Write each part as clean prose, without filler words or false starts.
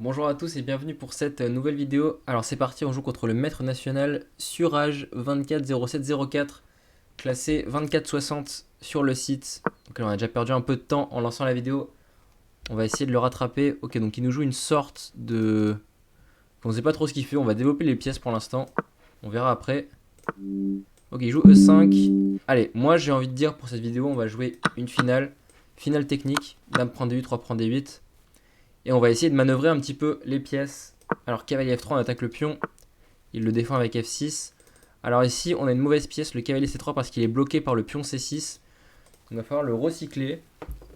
Bonjour à tous et bienvenue pour cette nouvelle vidéo. Alors c'est parti, on joue contre le maître national Surage 240704, classé 2460 sur le site. Donc là, on a déjà perdu un peu de temps en lançant la vidéo. On va essayer de le rattraper. Ok, donc il nous joue une sorte de... On ne sait pas trop ce qu'il fait, on va développer les pièces pour l'instant. On verra après. Ok, il joue E5. Allez, moi j'ai envie de dire pour cette vidéo, on va jouer une finale. Finale technique, dame prend D8, 3 prend D8. Et on va essayer de manœuvrer un petit peu les pièces. Alors cavalier F3, on attaque le pion. Il le défend avec F6. Alors ici, on a une mauvaise pièce, le cavalier C3, parce qu'il est bloqué par le pion C6. Donc il va falloir le recycler.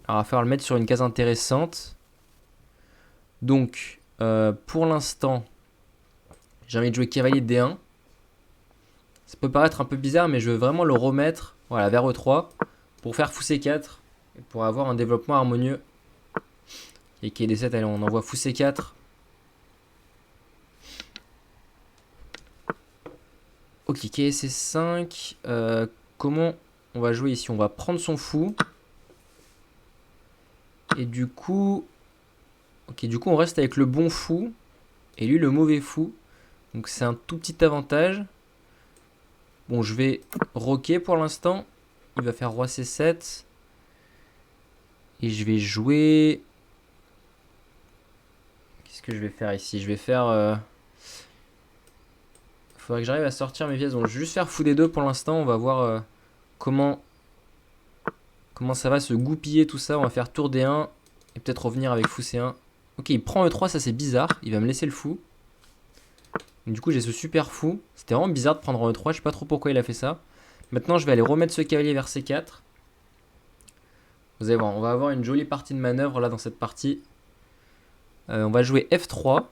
Alors il va falloir le mettre sur une case intéressante. Donc pour l'instant, j'ai envie de jouer cavalier D1. Ça peut paraître un peu bizarre, mais je veux vraiment le remettre voilà, vers E3 pour faire fou C4 et pour avoir un développement harmonieux. Et qui est D7, allez, on envoie fou C4. Ok, KSC5. Comment on va jouer ici? On va prendre son fou. Et du coup... Ok, du coup on reste avec le bon fou. Et lui le mauvais fou. Donc c'est un tout petit avantage. Bon, je vais roquer pour l'instant. Il va faire roi C7. Et je vais jouer... Qu'est-ce que je vais faire ici? Je vais faire... Faudrait que j'arrive à sortir mes pièces. Donc je vais juste faire fou D2 pour l'instant. On va voir comment ça va se goupiller tout ça. On va faire tour D1 et peut-être revenir avec fou C1. Ok, il prend E3, ça c'est bizarre. Il va me laisser le fou. Donc, du coup, j'ai ce super fou. C'était vraiment bizarre de prendre en E3. Je sais pas trop pourquoi il a fait ça. Maintenant, je vais aller remettre ce cavalier vers C4. Vous allez voir, on va avoir une jolie partie de manœuvre là dans cette partie. On va jouer F3.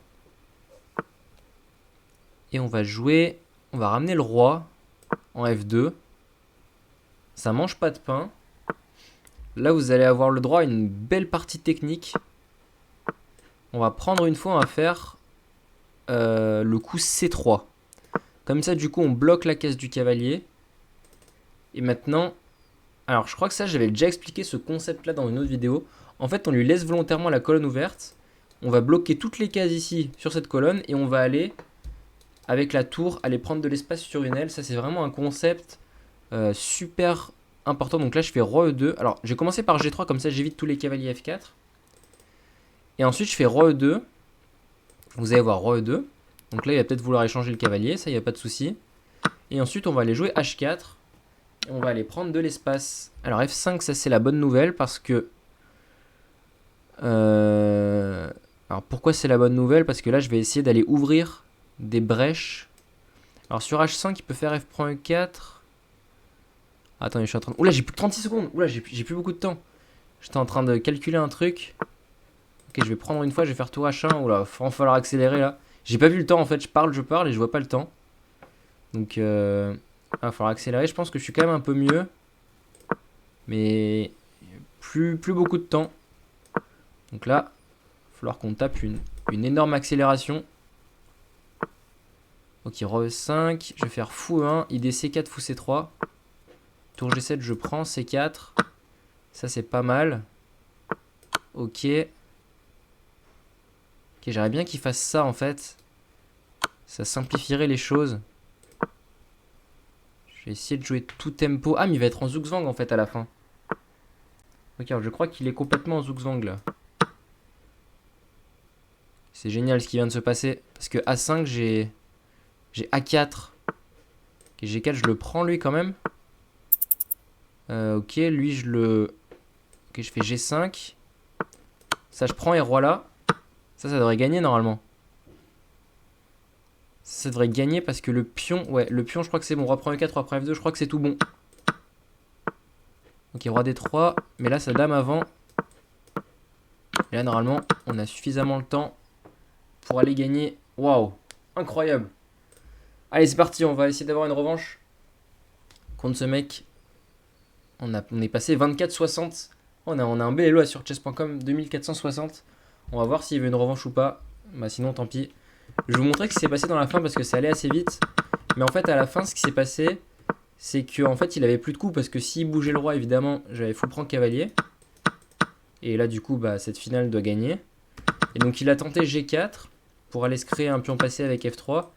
Et on va jouer... On va ramener le roi en F2. Ça mange pas de pain. Là, vous allez avoir le droit à une belle partie technique. On va prendre une fois, on va faire le coup C3. Comme ça, du coup, on bloque la case du cavalier. Et maintenant... Alors, je crois que ça, j'avais déjà expliqué ce concept-là dans une autre vidéo. En fait, on lui laisse volontairement la colonne ouverte. On va bloquer toutes les cases ici sur cette colonne. Et on va aller, avec la tour, aller prendre de l'espace sur une aile. Ça, c'est vraiment un concept super important. Donc là, je fais roi E2. Alors, j'ai commencé par G3, comme ça, j'évite tous les cavaliers F4. Et ensuite, je fais roi E2. Vous allez voir roi E2. Donc là, il va peut-être vouloir échanger le cavalier. Ça, il n'y a pas de souci. Et ensuite, on va aller jouer H4. Et on va aller prendre de l'espace. Alors F5, ça c'est la bonne nouvelle parce que... Alors pourquoi c'est la bonne nouvelle? Parce que là, je vais essayer d'aller ouvrir des brèches. Alors sur H5, il peut faire F prend E4. Attendez, je suis en train de... Oula, j'ai plus que 36 secondes. Oula, j'ai plus beaucoup de temps. J'étais en train de calculer un truc. Ok, je vais prendre une fois, je vais faire tour H1. Oula, va falloir accélérer là. J'ai pas vu le temps en fait, je parle et je vois pas le temps. Donc, va falloir accélérer. Je pense que je suis quand même un peu mieux. Mais plus beaucoup de temps. Donc là, il va falloir qu'on tape une énorme accélération. Ok, roi E5. Je vais faire fou E1. ID C4, fou C3. Tour G7, je prends C4. Ça, c'est pas mal. Ok. Ok, j'aimerais bien qu'il fasse ça en fait. Ça simplifierait les choses. Je vais essayer de jouer tout tempo. Ah, mais il va être en zugzwang en fait à la fin. Ok, alors je crois qu'il est complètement en zugzwang là. C'est génial ce qui vient de se passer. Parce que A5, j'ai A4. Ok, G4, je le prends lui quand même. Ok, lui je le... Ok, je fais G5. Ça, je prends et roi là. Ça devrait gagner normalement. Ça devrait gagner parce que le pion... Ouais, le pion, je crois que c'est bon. Roi prend E4, roi prend F2, je crois que c'est tout bon. Ok, roi D3. Mais là, sa dame avant. Et là, normalement, on a suffisamment le temps pour aller gagner. Waouh, incroyable. Allez, c'est parti, on va essayer d'avoir une revanche contre ce mec. On est passé 24-60. On a un bel elo sur chess.com, 2460. On va voir s'il veut une revanche ou pas. Bah sinon, tant pis. Je vais vous montrer ce qui s'est passé dans la fin parce que ça allait assez vite. Mais en fait, à la fin, ce qui s'est passé, c'est qu'en fait, il avait plus de coups parce que s'il bougeait le roi, évidemment, j'avais full prend cavalier. Et là, du coup, bah, cette finale doit gagner. Et donc il a tenté G4 pour aller se créer un pion passé avec F3.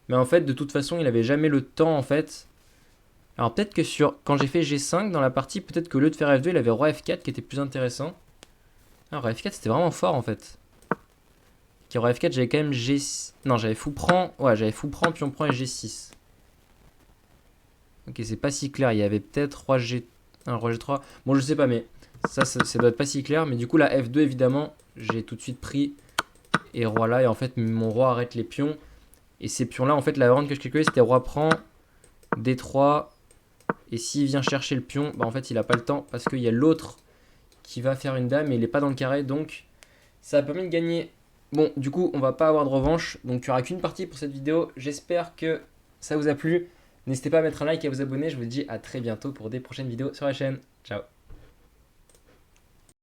Mais en fait, de toute façon, il avait jamais le temps en fait. Alors peut-être que quand j'ai fait G5 dans la partie, peut-être qu'au lieu de faire F2, il avait Roi F4 qui était plus intéressant. Alors Roi F4 c'était vraiment fort en fait. Ok, Roi F4 j'avais quand même G6. Non, j'avais fou prend. Ouais, j'avais fou prend, pion prend et G6. Ok, c'est pas si clair. Il y avait peut-être Roi G1, Roi G3. Bon, je sais pas, mais ça doit être pas si clair. Mais du coup, la F2, évidemment, j'ai tout de suite pris. Et Roi là. Et en fait, mon Roi arrête les pions. Et ces pions-là, en fait, la variante que je calculais, c'était Roi prend, D3. Et s'il vient chercher le pion, bah en fait, il a pas le temps. Parce qu'il y a l'autre qui va faire une dame. Et il est pas dans le carré. Donc, ça a permis de gagner. Bon, du coup, on va pas avoir de revanche. Donc, il n'y aura qu'une partie pour cette vidéo. J'espère que ça vous a plu. N'hésitez pas à mettre un like et à vous abonner. Je vous dis à très bientôt pour des prochaines vidéos sur la chaîne. Ciao.